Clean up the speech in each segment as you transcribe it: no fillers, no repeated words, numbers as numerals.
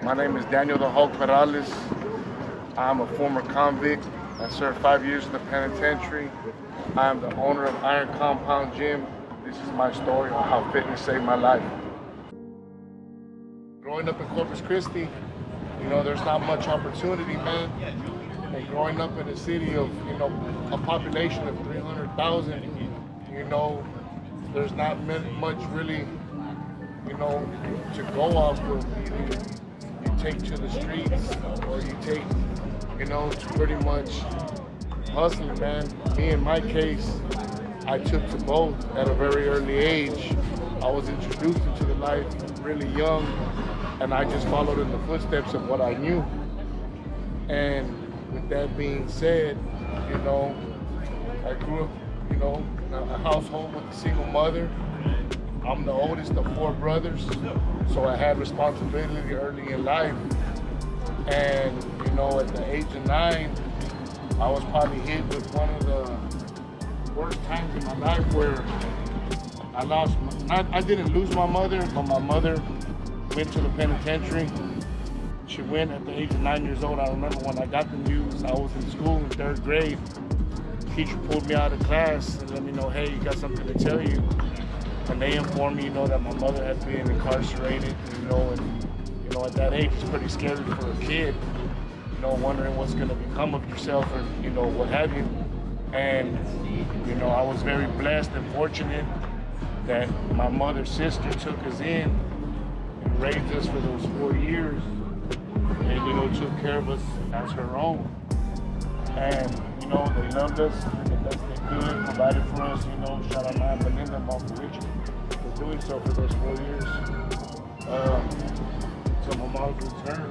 My name is Daniel the Hulkk Perales. I'm a former convict. I served 5 years in the penitentiary. I am the owner of Iron Compound Gym. This is my story on how fitness saved my life. Growing up in Corpus Christi, there's not much opportunity, man. And growing up in a city of, a population of 300,000, there's not much really, to go off of. You take to the streets, or you take, to pretty much hustling, man. Me, in my case, I took to both at a very early age. I was introduced into the life really young, and I just followed in the footsteps of what I knew. And with that being said, I grew up, in a household with a single mother. I'm the oldest of 4 brothers, so I had responsibility early in life. And, at the age of 9, I was probably hit with one of the worst times in my life where I didn't lose my mother, but my mother went to the penitentiary. She went at the age of 9 years old. I remember when I got the news, I was in school in 3rd grade. The teacher pulled me out of class and let me know, hey, you got something to tell you. And they informed me, that my mother had been incarcerated, and at that age, it's pretty scary for a kid, wondering what's going to become of yourself, or, what have you. And, I was very blessed and fortunate that my mother's sister took us in and raised us for those 4 years, and, took care of us as her own. And, they loved us, did the best they could, provided for us, shout out my Belinda, Mom for Richard, for doing so for those 4 years. So my mom's return.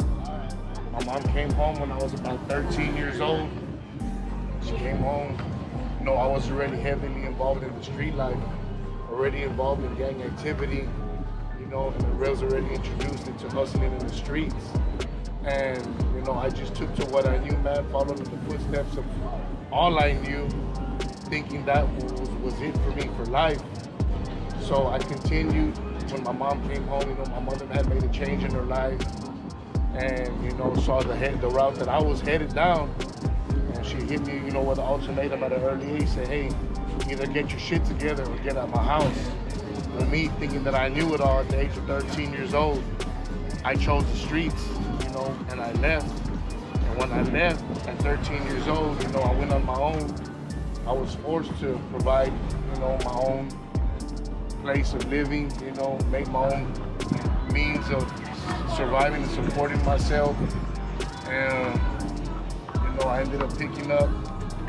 My mom came home when I was about 13 years old. She came home, I was already heavily involved in the street life, already involved in gang activity, and I was already introduced into hustling in the streets. And, I just took to what I knew, man, followed in the footsteps of all I knew, thinking that was it for me for life. So I continued. When my mom came home, my mother had made a change in her life, and, saw the route that I was headed down. And she hit me, with an ultimatum at an early age, said, hey, either get your shit together or get out of my house. For me, thinking that I knew it all at the age of 13 years old, I chose the streets, and I left. And when I left at 13 years old, I went on my own. I was forced to provide, my own place of living, make my own means of surviving and supporting myself. And, I ended up picking up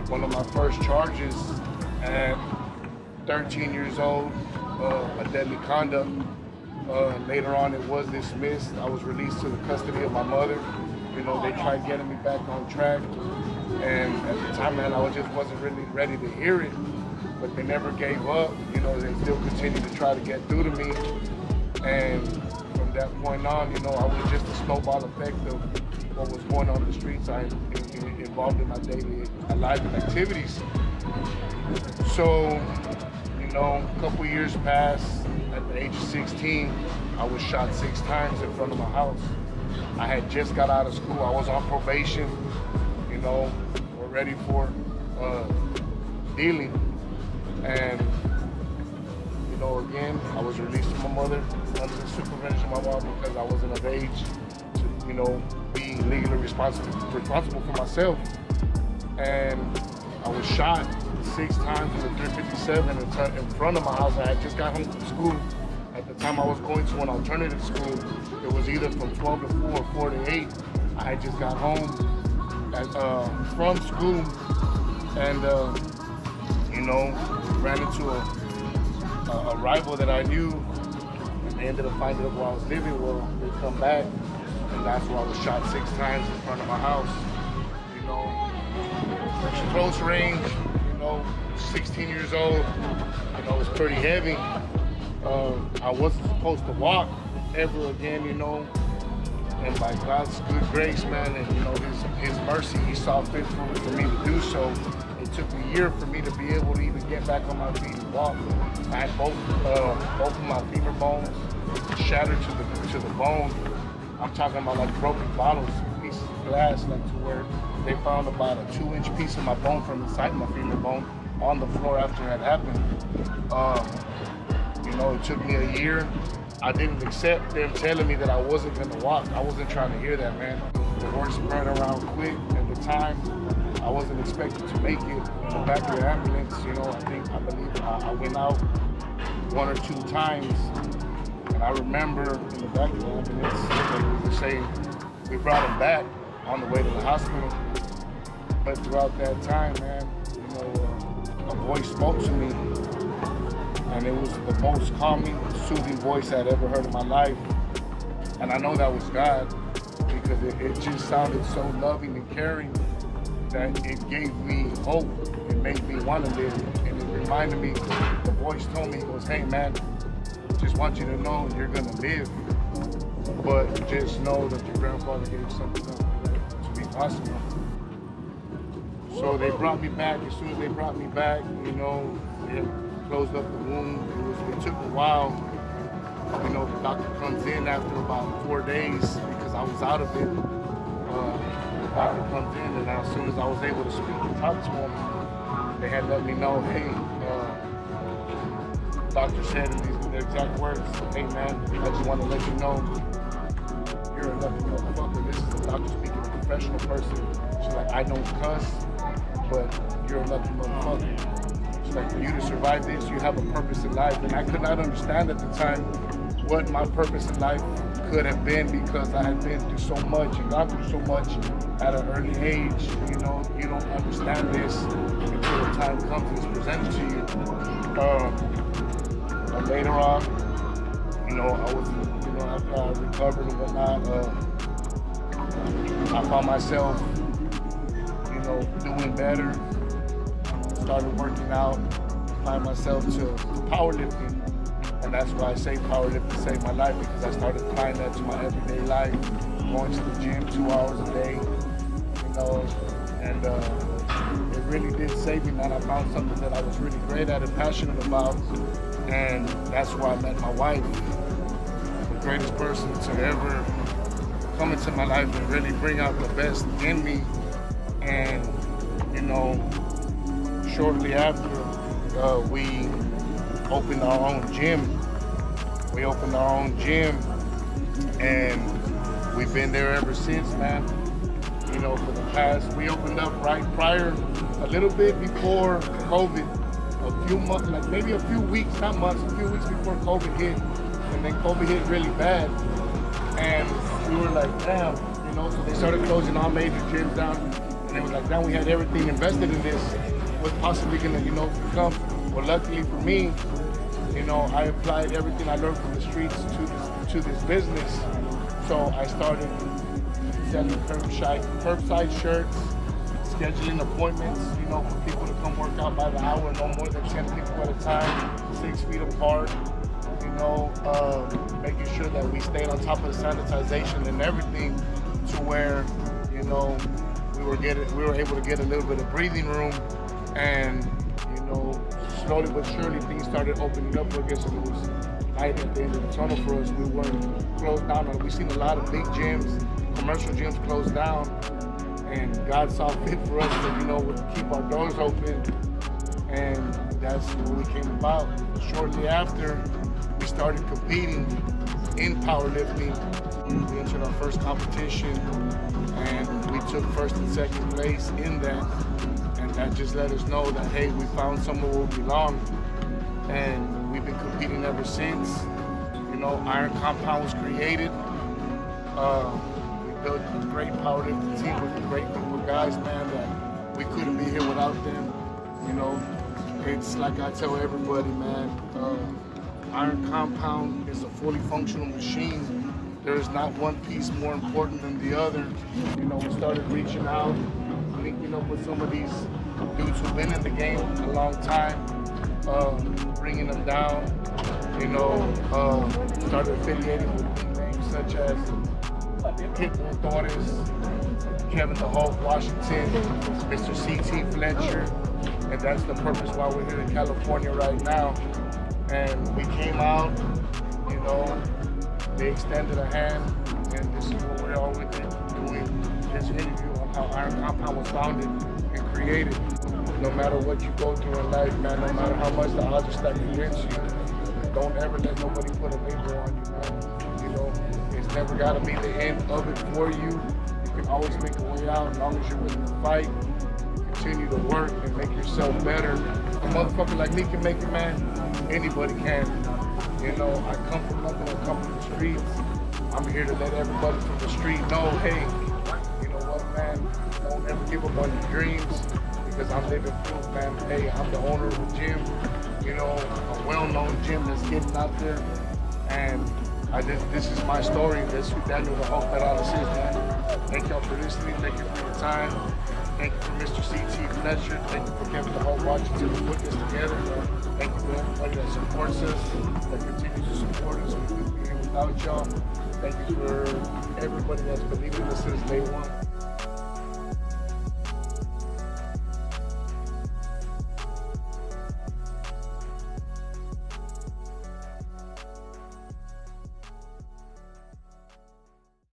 one of my first charges at 13 years old, a deadly conduct. Later on, it was dismissed. I was released to the custody of my mother. They tried getting me back on track. And at the time, man, I just wasn't really ready to hear it. But they never gave up. They still continued to try to get through to me. And from that point on, I was just a snowball effect of what was going on in the streets. I involved in my daily life and activities. So, a couple years passed. At the age of 16, I was shot 6 times in front of my house. I had just got out of school. I was on probation, we're ready for dealing. And, again, I was released from my mother under the supervision of my mom because I wasn't of age to, be legally responsible for myself. And I was shot 6 times with a 357 in front of my house. I had just got home from school. At the time I was going to an alternative school. It was either from 12 to 4 or 4 to 8. I had just got home from school and, ran into a rival that I knew, and they ended up finding out where I was living. Well, they come back, and that's where I was shot 6 times in front of my house. Close range, 16 years old, it was pretty heavy. I wasn't supposed to walk ever again, and by God's good grace, man, and his mercy, he saw fit for me to do so. It took a year for me to be able to even get back on my feet and walk. I had both of my femur bones shattered to the bone. I'm talking about like broken bottles, pieces of glass, like to where they found about a 2-inch piece of my bone from inside my femur bone on the floor after it had happened. You know, it took me a year. I didn't accept them telling me that I wasn't gonna walk. I wasn't trying to hear that, man. The word spread around quick at the time. I wasn't expected to make it in the back of the ambulance. You know, I believe I went out 1 or 2 times, and I remember in the back of the ambulance, they were saying we brought him back on the way to the hospital. But throughout that time, man, you know, a voice spoke to me, and it was the most calming, soothing voice I'd ever heard in my life. And I know that was God, because it just sounded so loving and caring that it gave me hope. It made me want to live. And it reminded me, the voice told me, it goes, hey man, just want you to know you're gonna live, but just know that your grandfather gave something up to be possible. So they brought me back. As soon as they brought me back, you know, they closed up the wound. It took a while. You know, the doctor comes in after about 4 days because I was out of it. The doctor comes in, and as soon as I was able to speak and talk to him, they had let me know, hey, the doctor said in their exact words, hey man, I just want to let you know you're a lucky motherfucker. This is the doctor speaking, a professional person. She's like, I don't cuss, but you're a lucky motherfucker. She's like, for you to survive this, you have a purpose in life. And I could not understand at the time what my purpose in life could have been, because I had been through so much and gone through so much at an early age. You know, you don't understand this until the time comes and it's presented to you. But later on, you know, I was, you know, after I recovered and whatnot, I found myself, you know, doing better. Started working out, applied myself to powerlifting. And that's why I say powerlifting saved my life, because I started applying that to my everyday life, going to the gym 2 hours a day, you know, and it really did save me, man. I found something that I was really great at and passionate about, and that's why I met my wife, the greatest person to ever come into my life and really bring out the best in me. And, you know, shortly after, we opened our own gym. We opened our own gym, and we've been there ever since, man. You know, for the past, we opened up right prior, a little bit before COVID, a few months, like maybe a few weeks, not months, a few weeks before COVID hit, and then COVID hit really bad, and we were like, damn, you know, so they started closing all major gyms down, and it was like, damn, we had everything invested in this, what's possibly gonna, you know, become. Well, luckily for me, you know, I applied everything I learned from the streets to this business. So I started selling curbside shirts, scheduling appointments, you know, for people to come work out by the hour, no more than 10 people at a time, 6 feet apart, you know, making sure that we stayed on top of the sanitization and everything, to where, you know, we were able to get a little bit of breathing room, and, you know, slowly but surely things started opening up for us, and it was light at the end of the tunnel for us. We weren't closed down. We've seen a lot of big gyms, commercial gyms closed down, and God saw fit for us to, you know, keep our doors open, and that's when we came about. Shortly after, we started competing in powerlifting. We entered our first competition, and we took first and second place in that. And that just let us know that, hey, we found somewhere where we belong, and we've been competing ever since. You know, Iron Compound was created. We built a great powerlifting team with a great group of guys, man, that we couldn't be here without them. You know, it's like I tell everybody, man, Iron Compound is a fully functional machine. There is not one piece more important than the other. You know, we started reaching out, linking up with some of these dudes who've been in the game a long time, bringing them down, you know, started affiliating with big names such as Pitbull Torres, Kevin the Hulkk Washington, Mr. C.T. Fletcher, and that's the purpose why we're here in California right now. And we came out, you know, they extended a hand, and this is what we're all with it, doing this interview on how Iron Compound was founded and created. No matter what you go through in life, man, no matter how much the odds are stacked against you, don't ever let nobody put a label on you, man. You know, it's never gotta be the end of it for you. You can always make a way out as long as you're willing to fight, continue to work, and make yourself better. A motherfucker like me can make it, man. Anybody can. You know, I come from nothing, I come from the streets. I'm here to let everybody from the street know, hey, you know what, man, don't ever give up on your dreams, because I'm living proof, man. Hey, I'm the owner of a gym, you know, a well-known gym that's getting out there, and this is my story. That's who Daniel the Hulkk Perales is, man. Thank y'all for listening. Thank you for your time. Thank you for Mr. CT Fletcher. Thank you for Kevin the Hulkk Washington for putting this together. Thank you for everybody that supports us, that continues to support us. We couldn't be here without y'all. Thank you for everybody that's believed in us since day one.